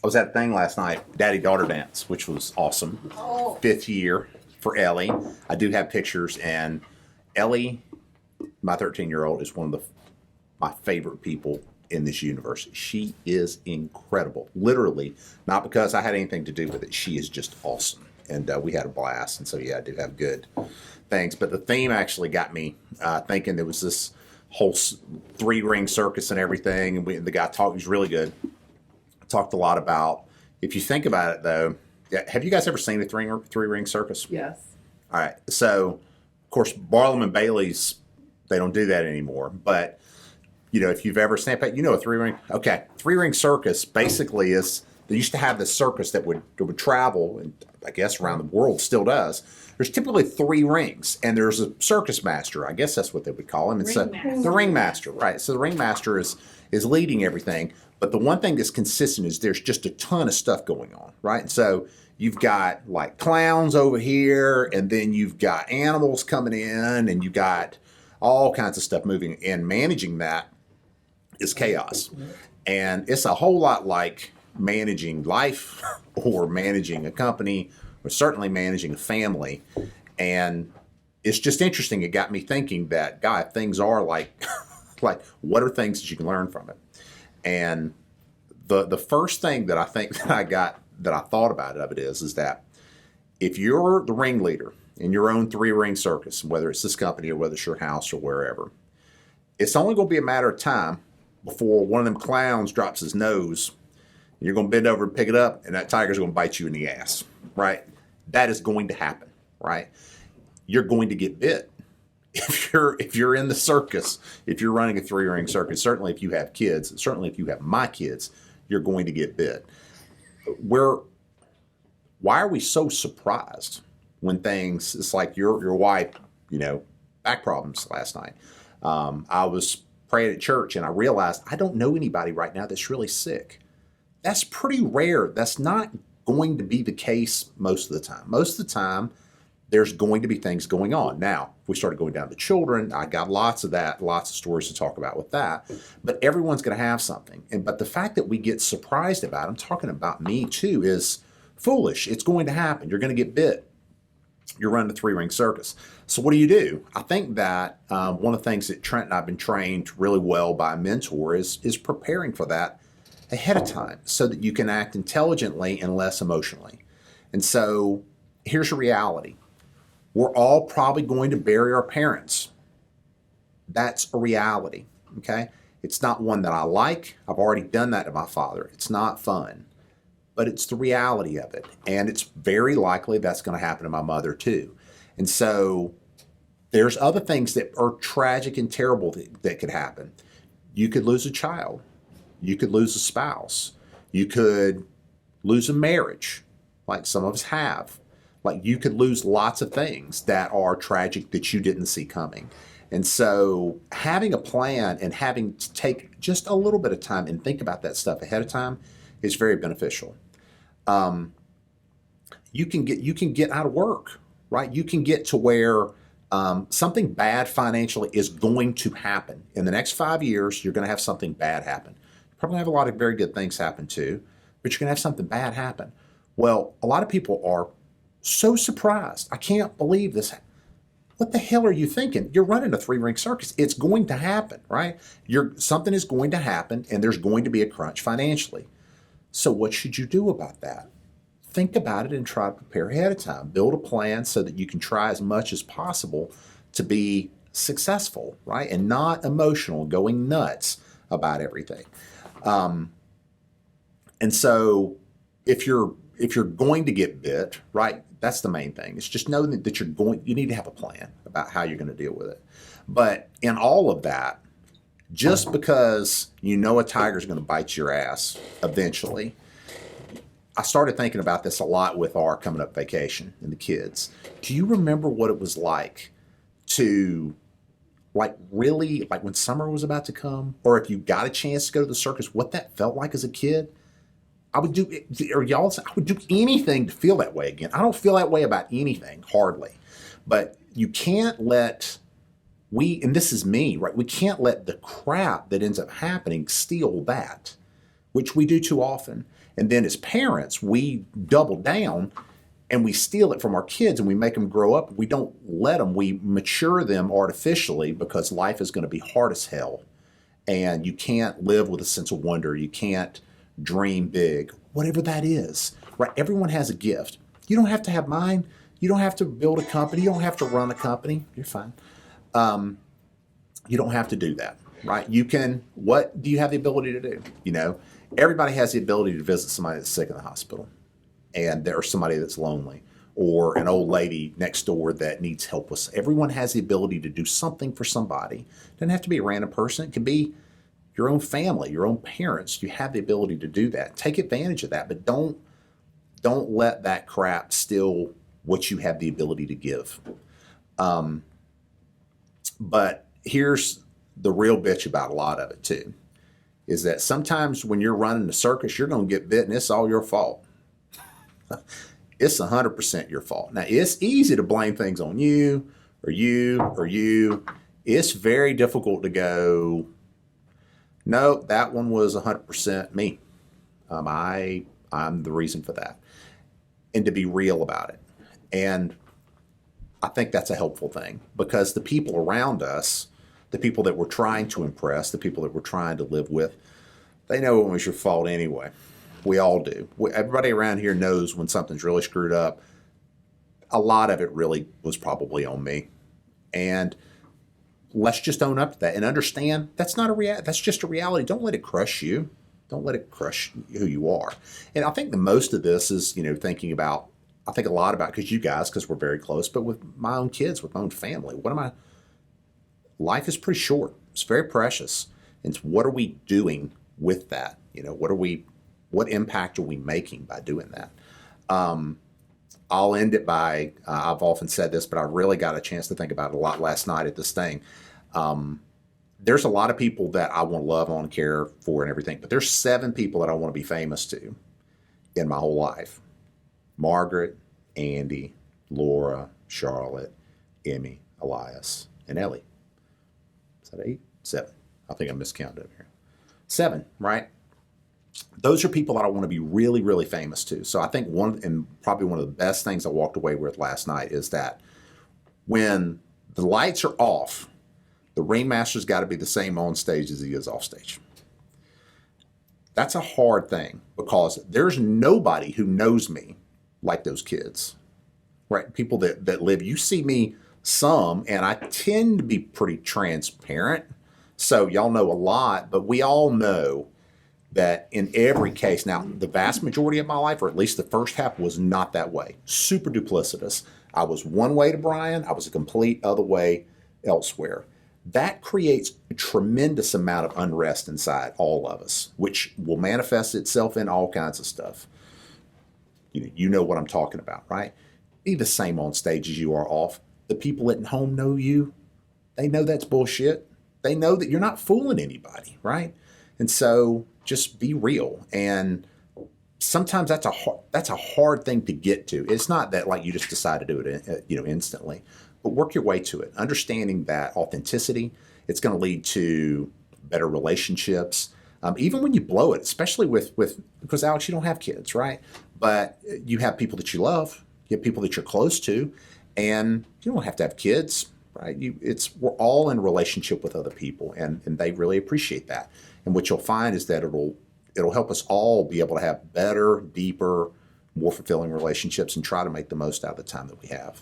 I was at a thing last night, daddy-daughter dance, which was awesome. Oh. 5th year for Ellie. I do have pictures, and Ellie, my 13-year-old, is one of my favorite people in this universe. She is incredible. Literally, not because I had anything to do with it. She is just awesome. And we had a blast. And so, yeah, I do have good things. But the theme actually got me thinking there was this whole 3-ring circus and everything. And the guy talked, he was really good. Talked a lot about, if you think about it though, have you guys ever seen a three-ring circus? Yes. All right. So, of course, Barnum and Bailey's, they don't do that anymore. But, you know, if you've ever snapped at, you know, a 3-ring, okay, 3-ring circus basically is, they used to have this circus that would travel, and I guess around the world, still does. There's typically 3 rings, and there's a circus master. I guess that's what they would call him. It's the ringmaster, right? So the ringmaster is leading everything. But the one thing that's consistent is there's just a ton of stuff going on, right? And so you've got like clowns over here, and then you've got animals coming in, and you've got all kinds of stuff moving. And managing that is chaos. And it's a whole lot like managing life or managing a company or certainly managing a family. And it's just interesting. It got me thinking that, God, things are like, like, what are things that you can learn from it? And the first thing that I think that I thought about of it is that if you're the ringleader in your own 3-ring circus, whether it's this company or whether it's your house or wherever, it's only going to be a matter of time before one of them clowns drops his nose. You're going to bend over and pick it up, and that tiger's going to bite you in the ass, right? That is going to happen, right? You're going to get bit. If you're in the circus, if you're running a 3-ring circus, certainly if you have kids, certainly if you have my kids, you're going to get bit. Why are we so surprised when things, it's like your wife, you know, back problems last night. I was praying at church and I realized I don't know anybody right now that's really sick. That's pretty rare. That's not going to be the case most of the time. Most of the time, there's going to be things going on. Now, if we started going down to children, I got lots of that, lots of stories to talk about with that. But everyone's going to have something. But the fact that we get surprised about it, I'm talking about me too, is foolish. It's going to happen. You're going to get bit. You're running a 3-ring circus. So what do? I think that one of the things that Trent and I have been trained really well by a mentor is preparing for that ahead of time so that you can act intelligently and less emotionally. And so here's your reality. We're all probably going to bury our parents. That's a reality, okay? It's not one that I like. I've already done that to my father. It's not fun, but it's the reality of it. And it's very likely that's going to happen to my mother too. And so there's other things that are tragic and terrible that could happen. You could lose a child. You could lose a spouse. You could lose a marriage, like some of us have. Like you could lose lots of things that are tragic that you didn't see coming. And so having a plan and having to take just a little bit of time and think about that stuff ahead of time is very beneficial. You can get out of work, right? You can get to where something bad financially is going to happen. In the next 5 years, you're going to have something bad happen. You're probably going to have a lot of very good things happen too, but you're going to have something bad happen. Well, a lot of people are so surprised. I can't believe this. What the hell are you thinking? You're running a 3-ring circus. It's going to happen, right? Something is going to happen, and there's going to be a crunch financially. So what should you do about that? Think about it and try to prepare ahead of time. Build a plan so that you can try as much as possible to be successful, right? And not emotional, going nuts about everything. And so if you're going to get bit, right, that's the main thing. It's just knowing that you need to have a plan about how you're going to deal with it. But in all of that, just because you know a tiger's going to bite your ass eventually, I started thinking about this a lot with our coming up vacation and the kids. Do you remember what it was like to really when summer was about to come, or if you got a chance to go to the circus, what that felt like as a kid? I would do anything to feel that way again. I don't feel that way about anything, hardly. But you can't let, and this is me, right? We can't let the crap that ends up happening steal that. which we do too often. And then as parents, we double down and we steal it from our kids and we make them grow up. We don't let them, we mature them artificially because life is going to be hard as hell. And you can't live with a sense of wonder. You can't dream big, whatever that is, right? Everyone has a gift. You don't have to have mine. You don't have to build a company. You don't have to run a company. You're fine. You don't have to do that, right? You can, what do you have the ability to do? You know, everybody has the ability to visit somebody that's sick in the hospital, and there's somebody that's lonely, or an old lady next door that needs help with. Everyone has the ability to do something for somebody. It doesn't have to be a random person. It could be your own family, your own parents. You have the ability to do that. Take advantage of that, but don't let that crap steal what you have the ability to give. But here's the real bitch about a lot of it too, is that sometimes when you're running a circus, you're going to get bit and it's all your fault. It's 100% your fault. Now, it's easy to blame things on you or you or you. It's very difficult to go, no, that one was 100% me. I'm the reason for that. And to be real about it. And I think that's a helpful thing, because the people around us, the people that we're trying to impress, the people that we're trying to live with, they know it was your fault anyway. We all do. Everybody around here knows when something's really screwed up. A lot of it really was probably on me. And let's just own up to that and understand that's not that's just a reality. Don't let it crush you. Don't let it crush who you are. And I think the most of this is, thinking about, I think a lot about, because we're very close, but with my own kids, with my own family, life is pretty short. It's very precious. And it's what are we doing with that? What impact are we making by doing that? I'll end it by, I've often said this, but I really got a chance to think about it a lot last night at this thing. There's a lot of people that I want to love, I want to care for and everything, but there's 7 people that I want to be famous to in my whole life. Margaret, Andy, Laura, Charlotte, Emmy, Elias, and Ellie. Is that 8? 7. I think I miscounted over here. 7, right? Those are people that I want to be really, really famous to. So I think probably one of the best things I walked away with last night is that when the lights are off, the ringmaster's got to be the same on stage as he is off stage. That's a hard thing, because there's nobody who knows me like those kids, right? People that live, you see me some, and I tend to be pretty transparent. So y'all know a lot, but we all know that in every case, now the vast majority of my life, or at least the first half, was not that way. Super duplicitous. I was one way to Brian. I was a complete other way elsewhere. That creates a tremendous amount of unrest inside all of us, which will manifest itself in all kinds of stuff. You know what I'm talking about, right? Be the same on stage as you are off. The people at home know you. They know that's bullshit. They know that you're not fooling anybody, right? And so just be real. And sometimes that's a hard thing to get to. It's not that like you just decide to do it, instantly, but work your way to it. Understanding that authenticity, it's going to lead to better relationships. Even when you blow it, especially because Alex, you don't have kids, right? But you have people that you love, you have people that you're close to, and you don't have to have kids, right? We're all in a relationship with other people, and they really appreciate that. And what you'll find is that it'll help us all be able to have better, deeper, more fulfilling relationships and try to make the most out of the time that we have.